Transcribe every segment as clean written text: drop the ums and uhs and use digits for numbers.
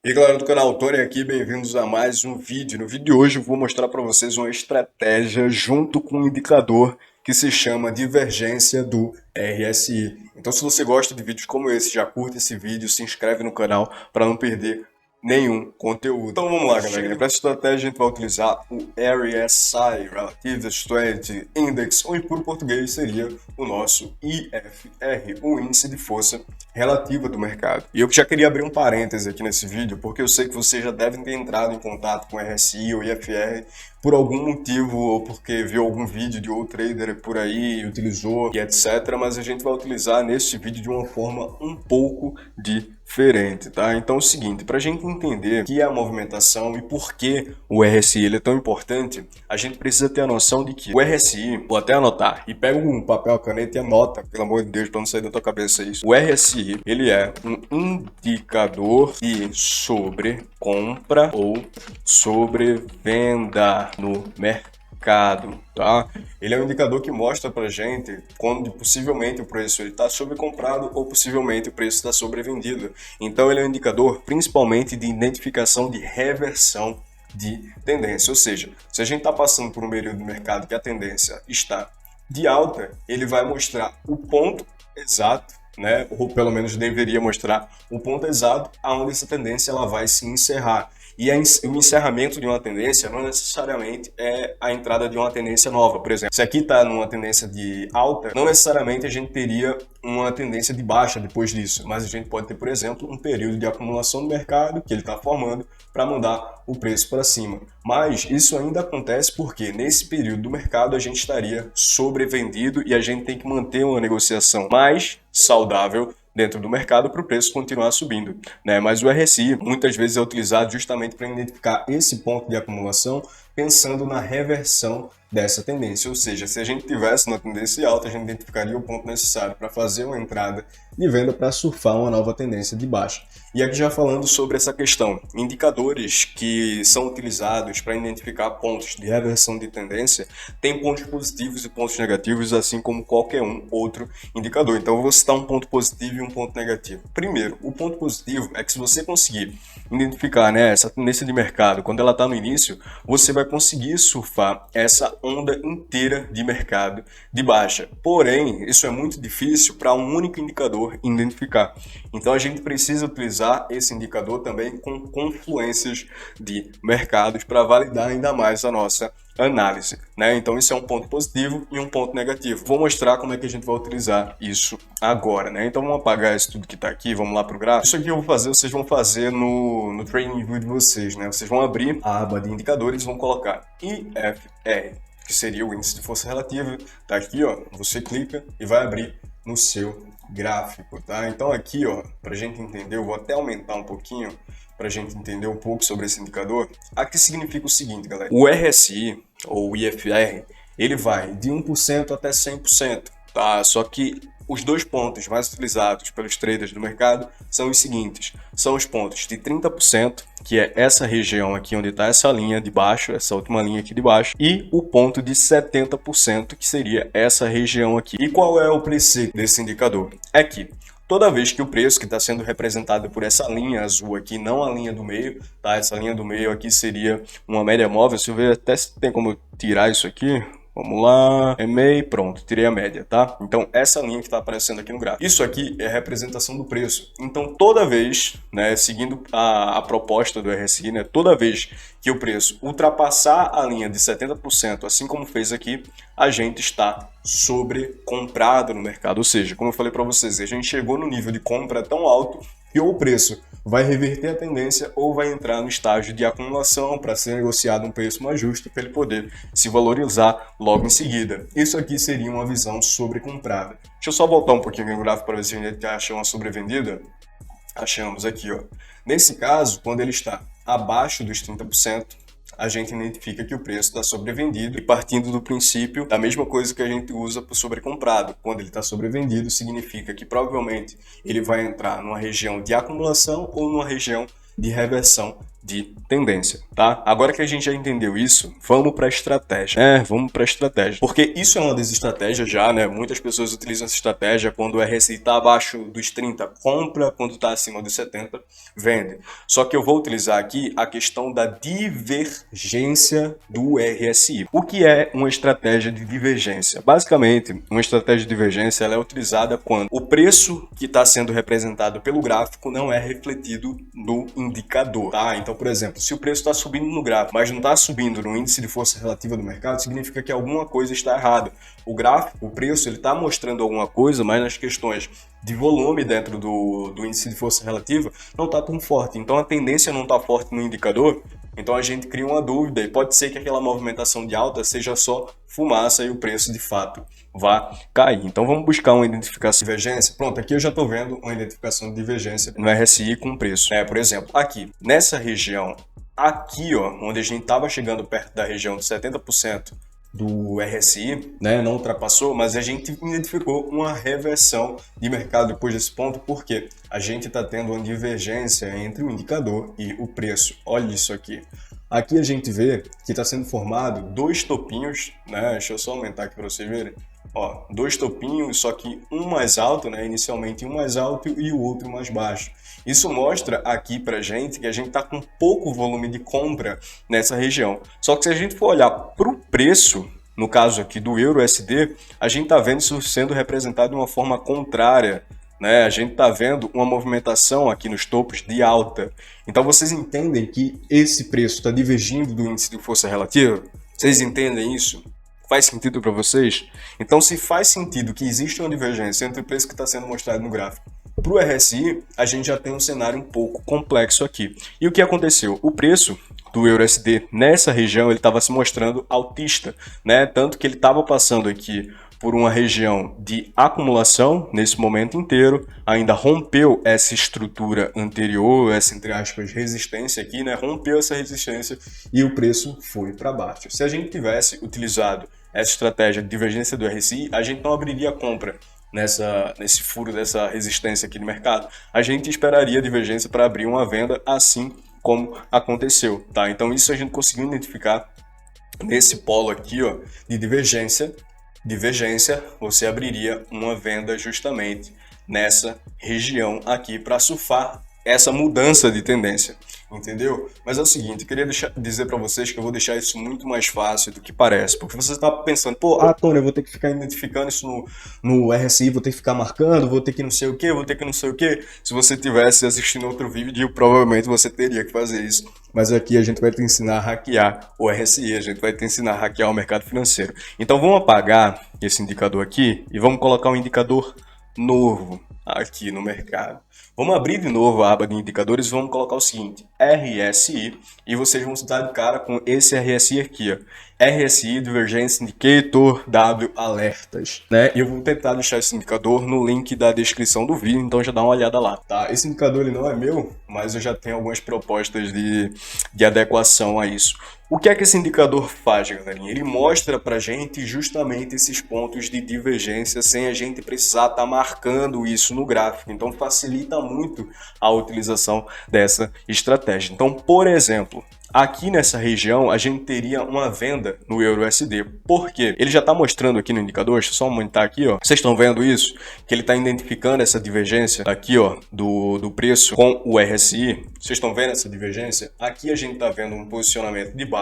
E aí, galera do canal, Tony aqui, bem-vindos a mais um vídeo. No vídeo de hoje eu vou mostrar para vocês uma estratégia junto com um indicador que se chama divergência do RSI. Então, se você gosta de vídeos como esse, já curte esse vídeo, se inscreve no canal para não perder nenhum conteúdo. Então vamos lá, galera. Para essa estratégia a gente vai utilizar o RSI, Relative Strength Index, ou em puro português seria o nosso IFR, o Índice de Força Relativa do Mercado. E eu já queria abrir um parêntese aqui nesse vídeo, porque eu sei que vocês já devem ter entrado em contato com o RSI ou IFR por algum motivo, ou porque viu algum vídeo de outro trader por aí, utilizou e etc. Mas a gente vai utilizar neste vídeo de uma forma um pouco diferente, tá? Então é o seguinte, para a gente entender o que é a movimentação e por que o RSI ele é tão importante, a gente precisa ter a noção de que o RSI, vou até anotar, e pega um papel, caneta e anota, pelo amor de Deus, para não sair da tua cabeça isso. O RSI, ele é um indicador de sobrecompra ou sobrevenda no mercado, tá? Ele é um indicador que mostra pra gente quando possivelmente o preço está sobrecomprado ou possivelmente o preço está sobrevendido. Então ele é um indicador principalmente de identificação de reversão de tendência, ou seja, se a gente está passando por um período de mercado que a tendência está de alta, ele vai mostrar o ponto exato, né? Ou pelo menos deveria mostrar o ponto exato aonde essa tendência ela vai se encerrar. E o encerramento de uma tendência não necessariamente é a entrada de uma tendência nova. Por exemplo, se aqui está numa tendência de alta, não necessariamente a gente teria uma tendência de baixa depois disso, mas a gente pode ter, por exemplo, um período de acumulação do mercado que ele está formando para mandar o preço para cima. Mas isso ainda acontece porque nesse período do mercado a gente estaria sobrevendido e a gente tem que manter uma negociação mais saudável dentro do mercado para o preço continuar subindo, né? Mas o RSI muitas vezes é utilizado justamente para identificar esse ponto de acumulação, pensando na reversão dessa tendência, ou seja, se a gente tivesse na tendência alta, a gente identificaria o ponto necessário para fazer uma entrada de venda para surfar uma nova tendência de baixa. E aqui já falando sobre essa questão, indicadores que são utilizados para identificar pontos de reversão de tendência têm pontos positivos e pontos negativos, assim como qualquer outro indicador. Então eu vou citar um ponto positivo e um ponto negativo. Primeiro, o ponto positivo é que se você conseguir identificar, né, essa tendência de mercado, quando ela está no início, você vai conseguir surfar essa onda inteira de mercado de baixa. Porém, isso é muito difícil para um único indicador identificar. Então a gente precisa utilizar esse indicador também com confluências de mercados para validar ainda mais a nossa análise, né? Então isso é um ponto positivo e um ponto negativo. Vou mostrar como é que a gente vai utilizar isso agora, né? Então vamos apagar isso tudo que está aqui, vamos lá para o gráfico. Isso aqui eu vou fazer, vocês vão fazer no training view de vocês, né? Vocês vão abrir a aba de indicadores e vão colocar IFR, que seria o índice de força relativa. Tá aqui, ó, você clica e vai abrir no seu gráfico, tá? Então aqui, ó, para a gente entender, eu vou até aumentar um pouquinho para a gente entender um pouco sobre esse indicador. Aqui significa o seguinte, galera, o RSI ou IFR, ele vai de 1% até 100%, tá? Só que os dois pontos mais utilizados pelos traders do mercado são os seguintes, são os pontos de 30%, que é essa região aqui onde está essa linha de baixo, essa última linha aqui de baixo, e o ponto de 70%, que seria essa região aqui. E qual é o princípio desse indicador? É que toda vez que o preço que está sendo representado por essa linha azul aqui, não a linha do meio, tá? Essa linha do meio aqui seria uma média móvel. Se eu ver até se tem como tirar isso aqui. Vamos lá, EMEI, pronto, tirei a média, tá? Então, essa linha que está aparecendo aqui no gráfico. Isso aqui é a representação do preço. Então, toda vez, né, seguindo a proposta do RSI, né, toda vez que o preço ultrapassar a linha de 70%, assim como fez aqui, a gente está sobrecomprado no mercado. Ou seja, como eu falei para vocês, a gente chegou no nível de compra tão alto que ou o preço vai reverter a tendência ou vai entrar no estágio de acumulação para ser negociado um preço mais justo para ele poder se valorizar logo em seguida. Isso aqui seria uma visão sobrecomprada. Deixa eu só voltar um pouquinho no gráfico para ver se a gente acha uma sobrevendida. Achamos aqui, ó. Nesse caso, quando ele está abaixo dos 30%, a gente identifica que o preço está sobrevendido e partindo do princípio da mesma coisa que a gente usa para o sobrecomprado. Quando ele está sobrevendido, significa que provavelmente ele vai entrar numa região de acumulação ou numa região de reversão de tendência, tá? Agora que a gente já entendeu isso, vamos para a estratégia. Vamos para a estratégia. Porque isso é uma das estratégias já, né? Muitas pessoas utilizam essa estratégia quando o RSI está abaixo dos 30, compra, quando está acima dos 70, vende. Só que eu vou utilizar aqui a questão da divergência do RSI. O que é uma estratégia de divergência? Basicamente, uma estratégia de divergência ela é utilizada quando o preço que está sendo representado pelo gráfico não é refletido no indicador, tá? Então, por exemplo, se o preço está subindo no gráfico, mas não está subindo no índice de força relativa do mercado, significa que alguma coisa está errada. O gráfico, o preço, ele está mostrando alguma coisa, mas nas questões de volume dentro do índice de força relativa não está tão forte. Então, a tendência não está forte no indicador, então a gente cria uma dúvida e pode ser que aquela movimentação de alta seja só fumaça e o preço de fato vá cair. Então vamos buscar uma identificação de divergência. Pronto, aqui eu já estou vendo uma identificação de divergência no RSI com preço. Por exemplo, aqui, nessa região, aqui ó, onde a gente estava chegando perto da região de 70% do RSI, né, não ultrapassou, mas a gente identificou uma reversão de mercado depois desse ponto, porque a gente está tendo uma divergência entre o indicador e o preço. Olha isso aqui. Aqui a gente vê que está sendo formado dois topinhos, né? Deixa eu só aumentar aqui para vocês verem. Ó, dois topinhos, só que um mais alto, né? Inicialmente um mais alto e o outro mais baixo. Isso mostra aqui pra gente que a gente está com pouco volume de compra nessa região. Só que se a gente for olhar para o preço, no caso aqui do Euro-USD, a gente está vendo isso sendo representado de uma forma contrária, né? A gente está vendo uma movimentação aqui nos topos de alta. Então vocês entendem que esse preço está divergindo do índice de força relativa? Vocês entendem isso? Faz sentido para vocês? Então, se faz sentido que existe uma divergência entre o preço que está sendo mostrado no gráfico para o RSI, a gente já tem um cenário um pouco complexo aqui. E o que aconteceu? O preço do EURUSD nessa região ele estava se mostrando altista, né? Tanto que ele estava passando aqui por uma região de acumulação nesse momento inteiro, ainda rompeu essa estrutura anterior, essa, entre aspas, resistência aqui, né? Rompeu essa resistência e o preço foi para baixo. Se a gente tivesse utilizado essa estratégia de divergência do RSI, a gente não abriria a compra nesse furo dessa resistência aqui no mercado. A gente esperaria a divergência para abrir uma venda, assim como aconteceu, tá? Então isso a gente conseguiu identificar nesse polo aqui, ó, de divergência, você abriria uma venda justamente nessa região aqui para surfar essa mudança de tendência, entendeu? Mas é o seguinte, eu queria dizer para vocês que eu vou deixar isso muito mais fácil do que parece, porque você está pensando, pô, Tony, eu vou ter que ficar identificando isso no RSI, vou ter que ficar marcando, vou ter que não sei o que, vou ter que não sei o que. Se você tivesse assistindo outro vídeo, provavelmente você teria que fazer isso. Mas aqui a gente vai te ensinar a hackear o RSI, a gente vai te ensinar a hackear o mercado financeiro. Então vamos apagar esse indicador aqui e vamos colocar um indicador novo aqui no mercado. Vamos abrir de novo a aba de indicadores e vamos colocar o seguinte, RSI, e vocês vão se dar de cara com esse RSI aqui, ó. RSI Divergence Indicator W Alertas, né? E eu vou tentar deixar esse indicador no link da descrição do vídeo, então já dá uma olhada lá, tá? Esse indicador ele não é meu, mas eu já tenho algumas propostas de adequação a isso. O que é que esse indicador faz, galerinha? Ele mostra pra gente justamente esses pontos de divergência sem a gente precisar estar marcando isso no gráfico. Então facilita muito a utilização dessa estratégia. Então, por exemplo, aqui nessa região a gente teria uma venda no EURUSD. Por quê? Ele já está mostrando aqui no indicador, deixa eu só aumentar aqui, ó. Vocês estão vendo isso? Que ele está identificando essa divergência aqui, ó, do preço com o RSI. Vocês estão vendo essa divergência? Aqui a gente está vendo um posicionamento de baixa,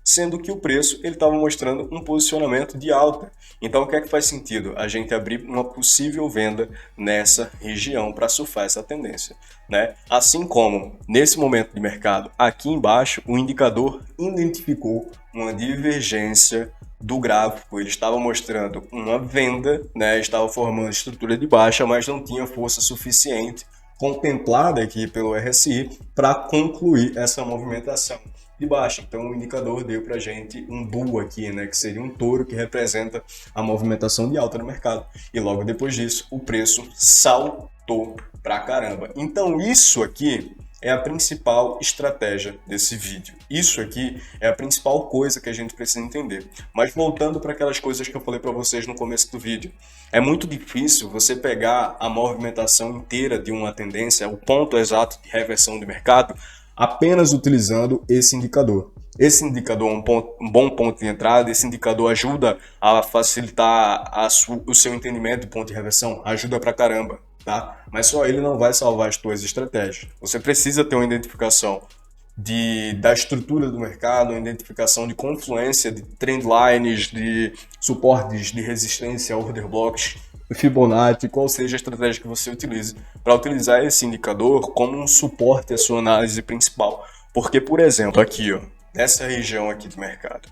sendo que o preço ele estava mostrando um posicionamento de alta. Então o que é que faz sentido? A gente abrir uma possível venda nessa região para surfar essa tendência, né? Assim como nesse momento de mercado aqui embaixo o indicador identificou uma divergência do gráfico, ele estava mostrando uma venda, né? Estava formando estrutura de baixa, mas não tinha força suficiente contemplada aqui pelo RSI para concluir essa movimentação de baixa. Então o indicador deu pra gente um bull aqui, né, que seria um touro que representa a movimentação de alta no mercado. E logo depois disso, o preço saltou pra caramba. Então isso aqui é a principal estratégia desse vídeo. Isso aqui é a principal coisa que a gente precisa entender. Mas voltando para aquelas coisas que eu falei para vocês no começo do vídeo, é muito difícil você pegar a movimentação inteira de uma tendência, o ponto exato de reversão de mercado, apenas utilizando esse indicador. Esse indicador é um bom ponto de entrada, esse indicador ajuda a facilitar o seu entendimento de ponto de reversão, ajuda pra caramba, tá? Mas só ele não vai salvar as tuas estratégias. Você precisa ter uma identificação da estrutura do mercado, uma identificação de confluência de trendlines, de suportes de resistência, order blocks, Fibonacci, qual seja a estratégia que você utilize para utilizar esse indicador como um suporte à sua análise principal. Porque, por exemplo, aqui, ó, nessa região aqui do mercado,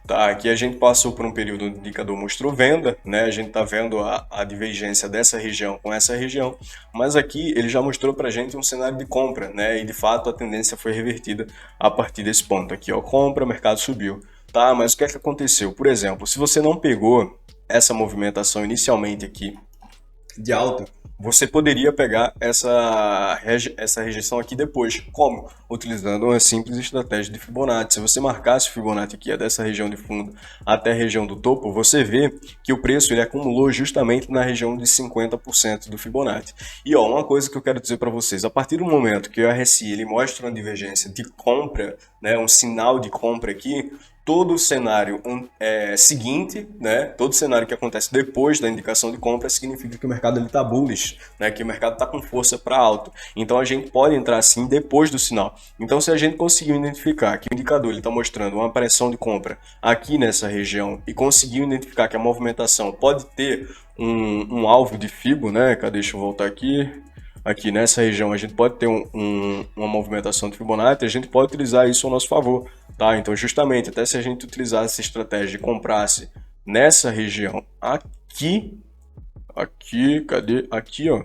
tá? Aqui a gente passou por um período onde o indicador mostrou venda, né? A gente está vendo a divergência dessa região com essa região, mas aqui ele já mostrou para a gente um cenário de compra, né? E de fato a tendência foi revertida a partir desse ponto. Aqui, ó, compra, o mercado subiu, tá? Mas o que é que aconteceu? Por exemplo, se você não pegou essa movimentação inicialmente aqui de alta, você poderia pegar essa rejeição aqui depois. Como? Utilizando uma simples estratégia de Fibonacci. Se você marcasse o Fibonacci aqui, dessa região de fundo até a região do topo, você vê que o preço ele acumulou justamente na região de 50% do Fibonacci. E ó, uma coisa que eu quero dizer para vocês, a partir do momento que o RSI ele mostra uma divergência de compra, né, um sinal de compra aqui, todo o cenário seguinte, né, todo cenário que acontece depois da indicação de compra significa que o mercado está bullish, né, que o mercado está com força para alto. Então a gente pode entrar assim depois do sinal. Então se a gente conseguiu identificar que o indicador está mostrando uma pressão de compra aqui nessa região e conseguiu identificar que a movimentação pode ter um alvo de Fibo, né, deixa eu voltar aqui. Aqui nessa região a gente pode ter uma movimentação de Fibonacci, a gente pode utilizar isso ao nosso favor, tá? Então justamente, até se a gente utilizasse essa estratégia e comprasse nessa região aqui, cadê? Aqui, ó,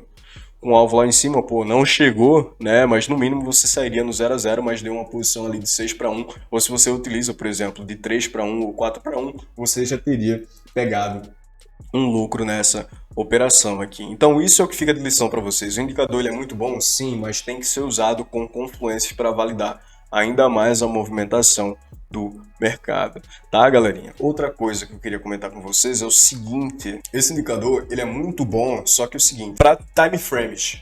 um alvo lá em cima, pô, não chegou, né? Mas no mínimo você sairia no 0 a 0, mas deu uma posição ali de 6 para 1, ou se você utiliza, por exemplo, de 3 para 1 ou 4 para 1, você já teria pegado um lucro nessa operação aqui. Então isso é o que fica de lição para vocês. O indicador ele é muito bom, sim, mas tem que ser usado com confluências para validar ainda mais a movimentação do mercado, tá, galerinha? Outra coisa que eu queria comentar com vocês é o seguinte: esse indicador ele é muito bom, só que é o seguinte, para time frames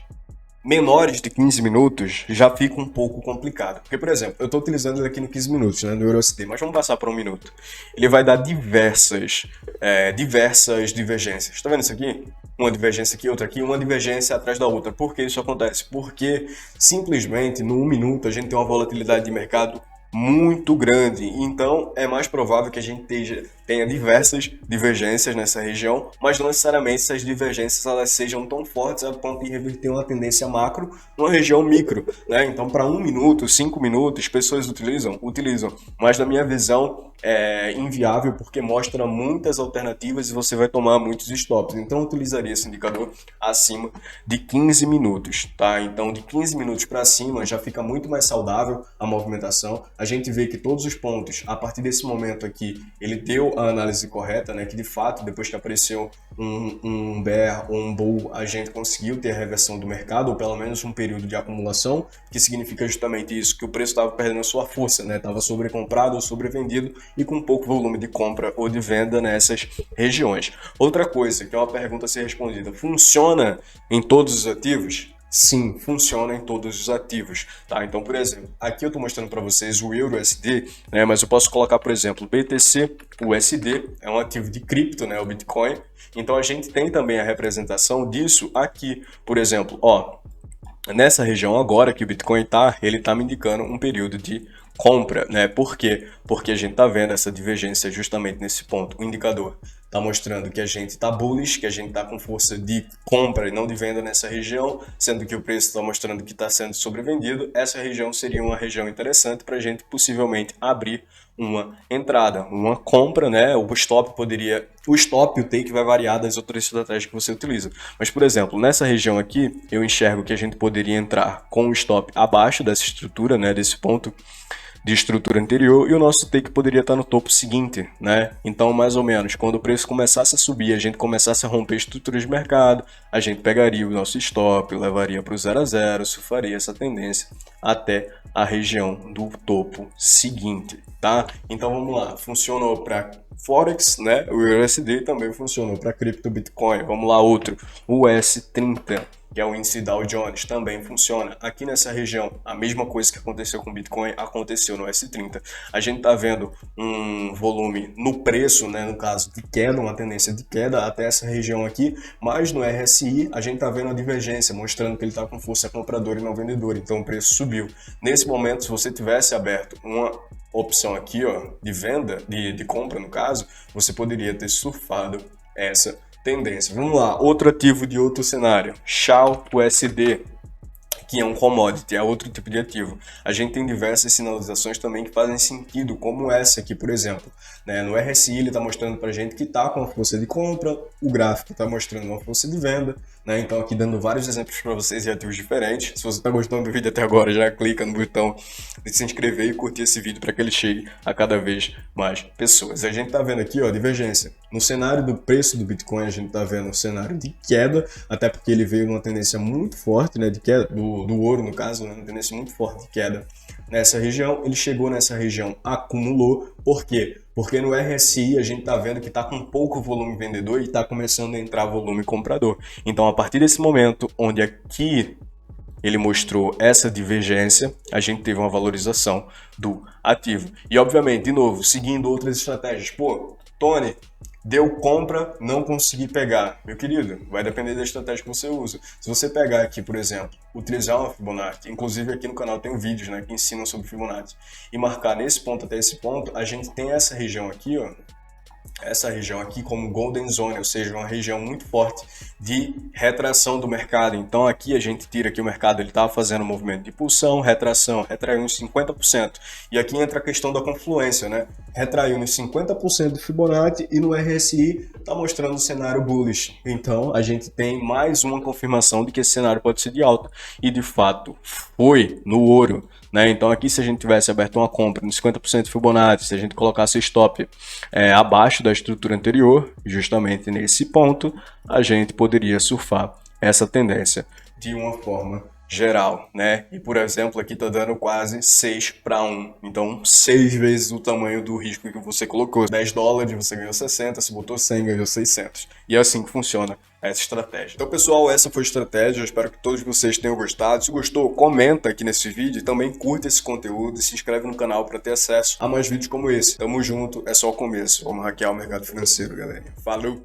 menores de 15 minutos já fica um pouco complicado. Porque, por exemplo, eu estou utilizando ele aqui no 15 minutos, né, no EURUSD, mas vamos passar para um minuto. Ele vai dar diversas divergências. Tá vendo isso aqui? Uma divergência aqui, outra aqui, uma divergência atrás da outra. Por que isso acontece? Porque simplesmente no 1 minuto a gente tem uma volatilidade de mercado muito grande, então é mais provável que a gente tenha diversas divergências nessa região, mas não necessariamente essas divergências elas sejam tão fortes a ponto de reverter uma tendência macro numa região micro, né? Então para 1 minuto, 5 minutos, pessoas utilizam, mas na minha visão é inviável porque mostra muitas alternativas e você vai tomar muitos stops. Então eu utilizaria esse indicador acima de 15 minutos, tá? Então de 15 minutos para cima já fica muito mais saudável a movimentação. A gente vê que todos os pontos, a partir desse momento aqui, ele deu a análise correta, né? Que de fato, depois que apareceu um bear ou um bull, a gente conseguiu ter a reversão do mercado, ou pelo menos um período de acumulação, que significa justamente isso, que o preço estava perdendo a sua força, né? Estava sobrecomprado ou sobrevendido e com pouco volume de compra ou de venda nessas regiões. Outra coisa, que é uma pergunta a ser respondida, funciona em todos os ativos? Sim, funciona em todos os ativos, tá? Então, por exemplo, aqui eu estou mostrando para vocês o EURUSD, né? Mas eu posso colocar, por exemplo, BTC USD, é um ativo de cripto, né? O Bitcoin. Então, a gente tem também a representação disso aqui, por exemplo, ó, nessa região agora que o Bitcoin ele tá me indicando um período de compra, né? Por quê? Porque a gente tá vendo essa divergência justamente nesse ponto. O indicador tá mostrando que a gente tá bullish, que a gente tá com força de compra e não de venda nessa região, sendo que o preço está mostrando que está sendo sobrevendido. Essa região seria uma região interessante para a gente possivelmente abrir uma entrada, uma compra, né? O stop e o take vai variar das outras estratégias que você utiliza. Mas, por exemplo, nessa região aqui, eu enxergo que a gente poderia entrar com o stop abaixo dessa estrutura, né? Desse ponto de estrutura anterior, e o nosso take poderia estar no topo seguinte, né? Então, mais ou menos, quando o preço começasse a subir, a gente começasse a romper estruturas de mercado, a gente pegaria o nosso stop, levaria para o 0 a 0, surfaria essa tendência até a região do topo seguinte, tá? Então, vamos lá. Funcionou para Forex, né? O USD também funcionou para cripto Bitcoin. Vamos lá, outro. O US30, que é o índice Dow Jones, também funciona. Aqui nessa região, a mesma coisa que aconteceu com o Bitcoin aconteceu no S30. A gente está vendo um volume no preço, né, no caso de queda, uma tendência de queda até essa região aqui, mas no RSI a gente está vendo a divergência, mostrando que ele está com força compradora e não vendedora, então o preço subiu. Nesse momento, se você tivesse aberto uma opção aqui, ó, de venda, de compra no caso, você poderia ter surfado essa tendência. Vamos lá, outro ativo de outro cenário, SHA USD, que é um commodity, é outro tipo de ativo. A gente tem diversas sinalizações também que fazem sentido, como essa aqui, por exemplo. Né? No RSI ele está mostrando para a gente que está com a força de compra, o gráfico está mostrando uma força de venda, né? Então aqui dando vários exemplos para vocês de ativos diferentes. Se você está gostando do vídeo até agora, já clica no botão de se inscrever e curtir esse vídeo para que ele chegue a cada vez mais pessoas. A gente está vendo aqui, ó, a divergência. No cenário do preço do Bitcoin, a gente está vendo um cenário de queda, até porque ele veio numa tendência muito forte, né, de queda, do ouro no caso, né, uma tendência muito forte de queda nessa região. Ele chegou nessa região, acumulou. Por quê? Porque no RSI a gente está vendo que está com pouco volume vendedor e está começando a entrar volume comprador. Então, a partir desse momento, onde aqui ele mostrou essa divergência, a gente teve uma valorização do ativo. E, obviamente, de novo, seguindo outras estratégias. Pô, Tony, deu compra, não consegui pegar. Meu querido, vai depender da estratégia que você usa. Se você pegar aqui, por exemplo, utilizar uma Fibonacci, inclusive aqui no canal tem vídeos, né, que ensinam sobre Fibonacci, e marcar nesse ponto até esse ponto, a gente tem essa região aqui, ó, essa região aqui como Golden Zone, ou seja, uma região muito forte de retração do mercado. Então aqui a gente tira que o mercado ele estava fazendo um movimento de impulsão, retração, retraiu uns 50%. E aqui entra a questão da confluência, né? Retraiu nos 50% do Fibonacci e no RSI está mostrando um cenário bullish. Então a gente tem mais uma confirmação de que esse cenário pode ser de alta. E de fato foi no ouro. Né? Então aqui se a gente tivesse aberto uma compra no 50% de Fibonacci, se a gente colocasse o stop abaixo da estrutura anterior, justamente nesse ponto, a gente poderia surfar essa tendência de uma forma geral, né? E por exemplo, aqui tá dando quase 6:1. Então, 6 vezes o tamanho do risco que você colocou. $10, você ganhou 60, se botou 100, ganhou 600. E é assim que funciona essa estratégia. Então, pessoal, essa foi a estratégia. Eu espero que todos vocês tenham gostado. Se gostou, comenta aqui nesse vídeo. Também curta esse conteúdo e se inscreve no canal para ter acesso a mais vídeos como esse. Tamo junto, é só o começo. Vamos hackear o mercado financeiro, galera. Falou!